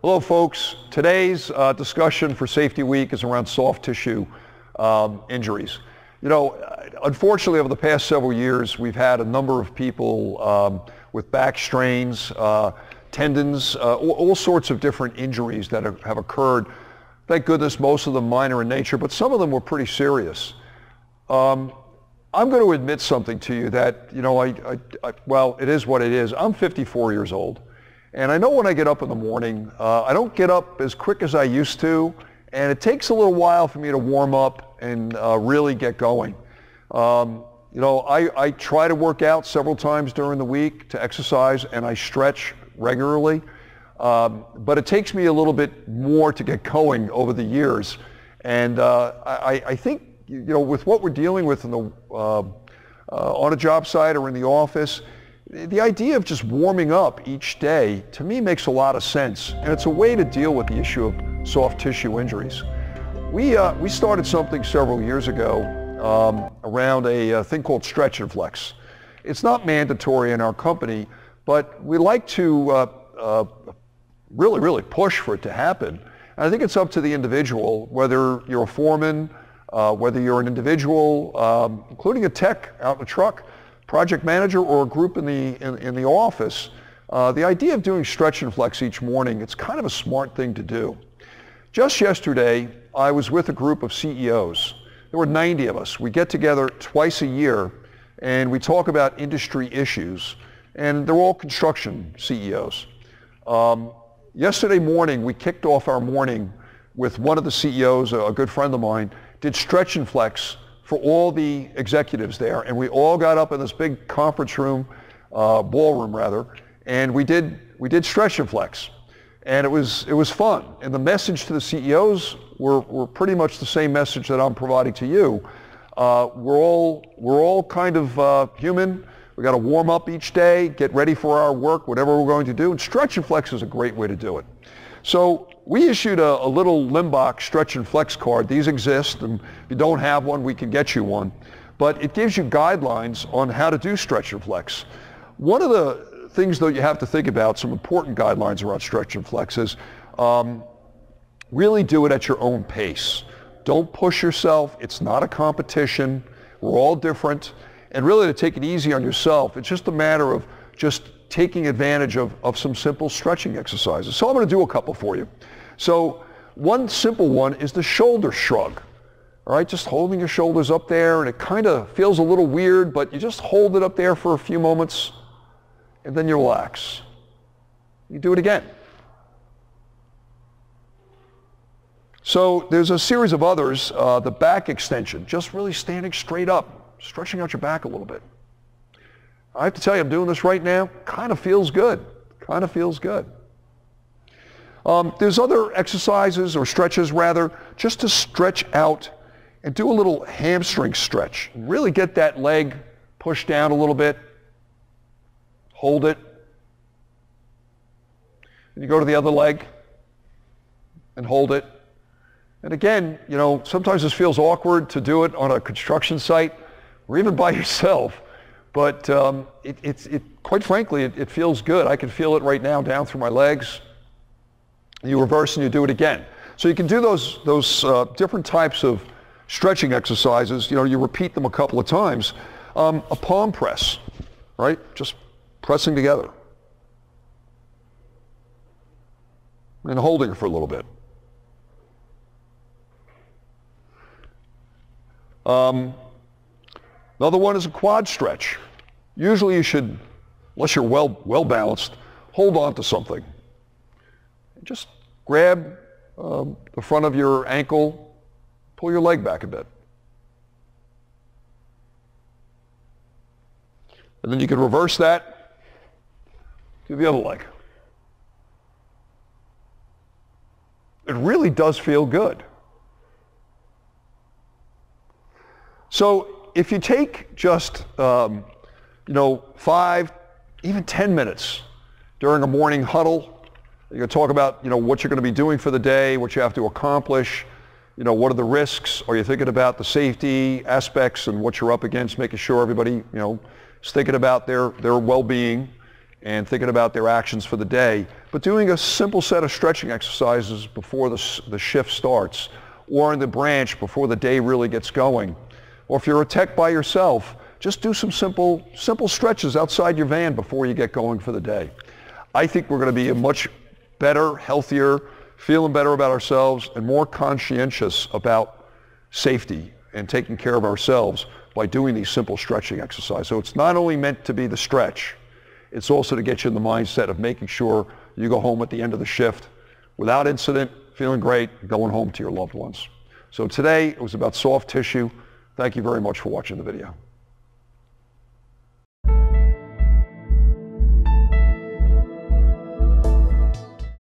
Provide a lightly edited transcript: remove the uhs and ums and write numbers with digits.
Hello, folks. Today's discussion for Safety Week is around soft tissue injuries. Unfortunately, over the past several years, we've had a number of people with back strains, tendons, all sorts of different injuries that have occurred. Thank goodness, most of them minor in nature, but some of them were pretty serious. I'm going to admit something to you that, well, it is what it is. I'm 54 years old. And I know when I get up in the morning, I don't get up as quick as I used to, and it takes a little while for me to warm up and really get going. I try to work out several times during the week to exercise, and I stretch regularly, but it takes me a little bit more to get going over the years. And I think, with what we're dealing with in the, on a job site or in the office, the idea of just warming up each day, to me, makes a lot of sense. And it's a way to deal with the issue of soft tissue injuries. We started something several years ago around a thing called Stretch and Flex. It's not mandatory in our company, but we like to really push for it to happen. And I think it's up to the individual, whether you're a foreman, whether you're an individual, including a tech out in the truck, project manager, or a group in the office. The idea of doing Stretch and Flex each morning, it's kind of a smart thing to do. Just yesterday, I was with a group of CEOs. There were 90 of us. We get together twice a year and we talk about industry issues, and they're all construction CEOs. Yesterday morning, we kicked off our morning with one of the CEOs, a good friend of mine, did Stretch and Flex for all the executives there, and we all got up in this big conference room, ballroom rather, and we did Stretch and Flex, and it was fun. And the message to the CEOs were pretty much the same message that I'm providing to you. We're all kind of human. We got to warm up each day, get ready for our work, whatever we're going to do, and Stretch and Flex is a great way to do it. So we issued a little Limbach Stretch and Flex card. These exist, and if you don't have one, we can get you one. But it gives you guidelines on how to do Stretch and Flex. One of the things that you have to think about, some important guidelines around Stretch and Flex, is really do it at your own pace. Don't push yourself. It's not a competition. We're all different. And really, to take it easy on yourself, it's just a matter of just taking advantage of some simple stretching exercises. So I'm going to do a couple for you. So one simple one is the shoulder shrug. All right, just holding your shoulders up there, and it kind of feels a little weird, but you just hold it up there for a few moments, and then you relax. You do it again. So there's a series of others. The back extension, just really standing straight up, stretching out your back a little bit. I have to tell you, I'm doing this right now. Kind of feels good. Kind of feels good. There's other exercises, or stretches rather, just to stretch out and do a little hamstring stretch. Really get that leg pushed down a little bit. Hold it. And you go to the other leg and hold it. And again, sometimes this feels awkward to do it on a construction site or even by yourself. But quite frankly, it feels good. I can feel it right now down through my legs. You reverse and you do it again. So you can do those different types of stretching exercises. You repeat them a couple of times. A palm press, right? Just pressing together and holding it for a little bit. Another one is a quad stretch. Usually you should, unless you're well balanced, hold on to something. Just grab the front of your ankle, pull your leg back a bit. And then you can reverse that to the other leg. It really does feel good. So if you take just 5, even 10 minutes during a morning huddle, you're going to talk about what you're going to be doing for the day, what you have to accomplish, what are the risks? Are you thinking about the safety aspects and what you're up against, making sure everybody is thinking about their well-being, and thinking about their actions for the day, but doing a simple set of stretching exercises before the shift starts, or in the branch before the day really gets going. Or if you're a tech by yourself, just do some simple stretches outside your van before you get going for the day. I think we're going to be a much better, healthier, feeling better about ourselves, and more conscientious about safety and taking care of ourselves by doing these simple stretching exercises. So it's not only meant to be the stretch, it's also to get you in the mindset of making sure you go home at the end of the shift without incident, feeling great, going home to your loved ones. So today it was about soft tissue. Thank you very much for watching the video.